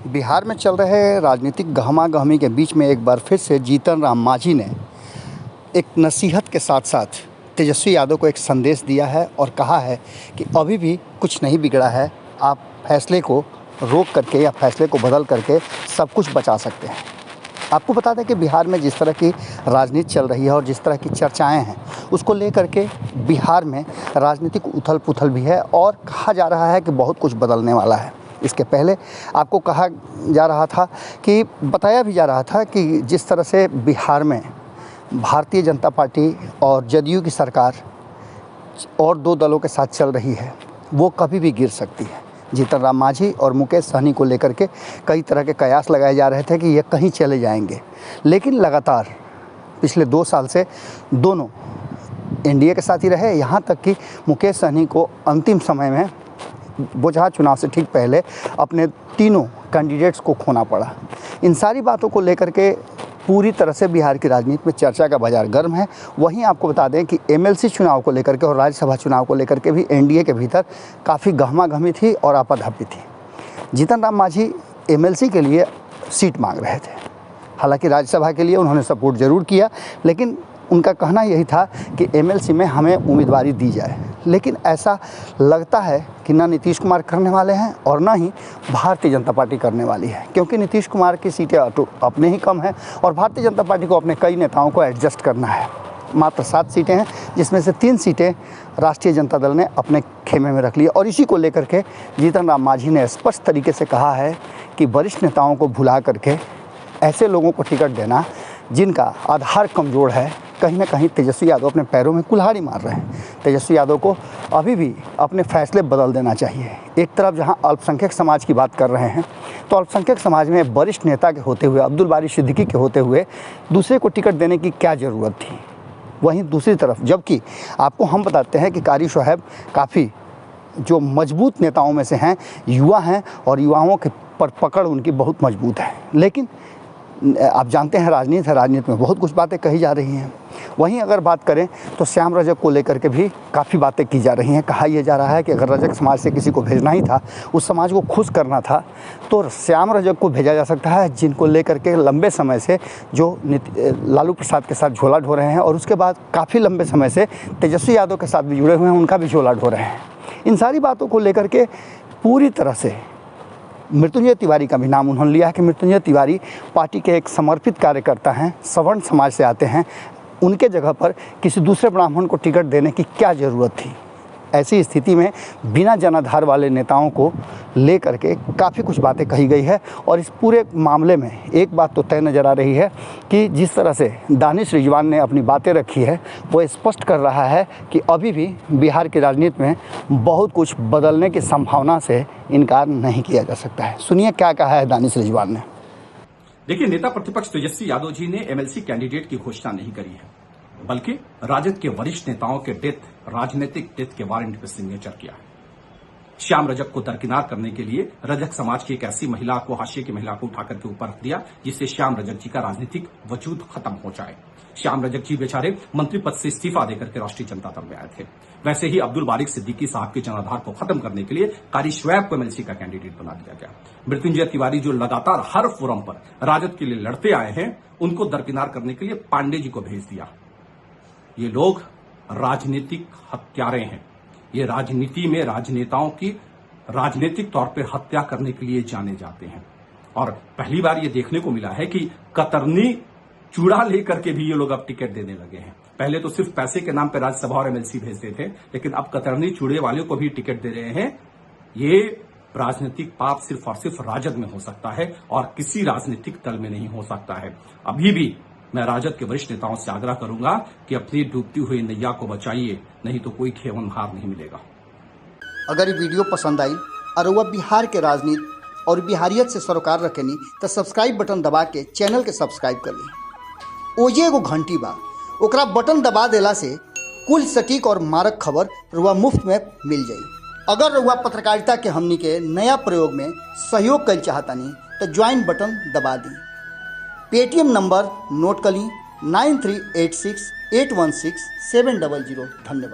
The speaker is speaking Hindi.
बिहार में चल रहे राजनीतिक गहमा-गहमी के बीच में एक बार फिर से जीतन राम मांझी ने एक नसीहत के साथ साथ तेजस्वी यादव को एक संदेश दिया है और कहा है कि अभी भी कुछ नहीं बिगड़ा है, आप फैसले को रोक करके या फैसले को बदल करके सब कुछ बचा सकते हैं। आपको बता दें कि बिहार में जिस तरह की राजनीति चल रही है और जिस तरह की चर्चाएं हैं, उसको लेकर के बिहार में राजनीतिक उथल-पुथल भी है और कहा जा रहा है कि बहुत कुछ बदलने वाला है। इसके पहले आपको कहा जा रहा था कि बताया भी जा रहा था कि जिस तरह से बिहार में भारतीय जनता पार्टी और जदयू की सरकार और दो दलों के साथ चल रही है, वो कभी भी गिर सकती है। जीतन राम मांझी और मुकेश सहनी को लेकर के कई तरह के कयास लगाए जा रहे थे कि ये कहीं चले जाएंगे, लेकिन लगातार पिछले 2 साल से दोनों एनडीए के साथ ही रहे। यहाँ तक कि मुकेश सहनी को अंतिम समय में बोचहा चुनाव से ठीक पहले अपने तीनों कैंडिडेट्स को खोना पड़ा। इन सारी बातों को लेकर के पूरी तरह से बिहार की राजनीति में चर्चा का बाजार गर्म है। वहीं आपको बता दें कि एमएलसी चुनाव को लेकर के और राज्यसभा चुनाव को लेकर के भी एनडीए के भीतर काफ़ी गहमा-गहमी थी और आपाधापी थी। जीतन राम मांझी एमएलसी के लिए सीट मांग रहे थे, हालांकि राज्यसभा के लिए उन्होंने सपोर्ट ज़रूर किया, लेकिन उनका कहना यही था कि एमएलसी में हमें उम्मीदवारी दी जाए। लेकिन ऐसा लगता है कि ना नीतीश कुमार करने वाले हैं और ना ही भारतीय जनता पार्टी करने वाली है, क्योंकि नीतीश कुमार की सीटें अपने ही कम हैं और भारतीय जनता पार्टी को अपने कई नेताओं को एडजस्ट करना है। मात्र 7 सीटें हैं, जिसमें से 3 सीटें राष्ट्रीय जनता दल ने अपने खेमे में रख ली और इसी को लेकर के जीतन राम मांझी ने स्पष्ट तरीके से कहा है कि वरिष्ठ नेताओं को भुला करके ऐसे लोगों को टिकट देना जिनका आधार कमज़ोर है, कहीं ना कहीं तेजस्वी यादव अपने पैरों में कुल्हाड़ी मार रहे हैं। तेजस्वी यादव को अभी भी अपने फैसले बदल देना चाहिए। एक तरफ जहां अल्पसंख्यक समाज की बात कर रहे हैं, तो अल्पसंख्यक समाज में वरिष्ठ नेता के होते हुए, अब्दुल बारी सिद्दीकी के होते हुए दूसरे को टिकट देने की क्या ज़रूरत थी। वहीं दूसरी तरफ जबकि आपको हम बताते हैं कि कारी शोएब काफ़ी जो मजबूत नेताओं में से हैं, युवा हैं और युवाओं के पर पकड़ उनकी बहुत मजबूत है। लेकिन आप जानते हैं राजनीति है, राजनीति में बहुत कुछ बातें कही जा रही हैं। वहीं अगर बात करें तो श्याम रजक को लेकर के भी काफ़ी बातें की जा रही हैं। कहा यह जा रहा है कि अगर रजक समाज से किसी को भेजना ही था, उस समाज को खुश करना था, तो श्याम रजक को भेजा जा सकता है, जिनको लेकर के लंबे समय से जो लालू प्रसाद के साथ झोला ढो रहे हैं और उसके बाद काफ़ी लंबे समय से तेजस्वी यादव के साथ भी जुड़े हुए हैं, उनका भी झोला ढो रहे हैं। इन सारी बातों को लेकर के पूरी तरह से मृत्युंजय तिवारी का भी नाम उन्होंने लिया है कि मृत्युंजय तिवारी पार्टी के एक समर्पित कार्यकर्ता हैं, सवर्ण समाज से आते हैं, उनके जगह पर किसी दूसरे ब्राह्मण को टिकट देने की क्या ज़रूरत थी। ऐसी स्थिति में बिना जनाधार वाले नेताओं को लेकर के काफ़ी कुछ बातें कही गई है और इस पूरे मामले में एक बात तो तय नज़र आ रही है कि जिस तरह से दानिश रिजवान ने अपनी बातें रखी है, वो स्पष्ट कर रहा है कि अभी भी बिहार की राजनीति में बहुत कुछ बदलने की संभावना से इनकार नहीं किया जा सकता है। सुनिए क्या कहा है दानिश रिजवान ने। देखिए, नेता प्रतिपक्ष तेजस्वी यादव जी ने एमएलसी कैंडिडेट की घोषणा नहीं करी है, बल्कि राजद के वरिष्ठ नेताओं के राजनीतिक डेथ के वारंट पर सिग्नेचर किया है। श्याम रजक को दरकिनार करने के लिए रजक समाज की एक ऐसी महिला को, हाशिए की महिला को उठाकर के ऊपर रख दिया, जिससे श्याम रजक जी का राजनीतिक वजूद खत्म हो जाए। श्याम रजक जी बेचारे मंत्री पद से इस्तीफा देकर के राष्ट्रीय जनता दल में आए थे। वैसे ही अब्दुल बारिक सिद्दीकी साहब के जनाधार को खत्म करने के लिए कारी शोएब को एमएलसी का कैंडिडेट बना दिया गया। मृत्युंजय तिवारी जो लगातार हर फोरम पर राजद के लिए लड़ते आए हैं, उनको दरकिनार करने के लिए पांडे जी को भेज दिया। ये लोग राजनीतिक हत्यारे हैं। ये राजनीति में राजनेताओं की राजनीतिक तौर पर हत्या करने के लिए जाने जाते हैं और पहली बार ये देखने को मिला है कि कतरनी चूड़ा लेकर के भी ये लोग अब टिकट देने लगे हैं। पहले तो सिर्फ पैसे के नाम पर राज्यसभा और एमएलसी भेजते थे, लेकिन अब कतरनी चूड़े वाले को भी टिकट दे रहे हैं। ये राजनीतिक पाप सिर्फ और सिर्फ राजद में हो सकता है और किसी राजनीतिक दल में नहीं हो सकता है। अभी भी मैं राजद के वरिष्ठ नेताओं से आग्रह करूंगा कि अपनी डूबती हुई नैया को बचाइए, नहीं तो कोई खेवनहार नहीं मिलेगा। अगर ये वीडियो पसंद आई और वह बिहार के राजनीति और बिहारियत से सरोकार रखेनी तो सब्सक्राइब बटन दबा के चैनल के सब्सक्राइब कर ली। ओजे एगो घंटी बा, ओकरा बटन दबा देला से कुल सटीक और मारक खबर रुआ मुफ्त में मिल जाई। अगर रुआ पत्रकारिता के हमनी के नया प्रयोग में सहयोग कर चाहतानी तो ज्वाइन बटन दबा दी। पेटीएम नंबर नोट कर ली 9386816700। धन्यवाद।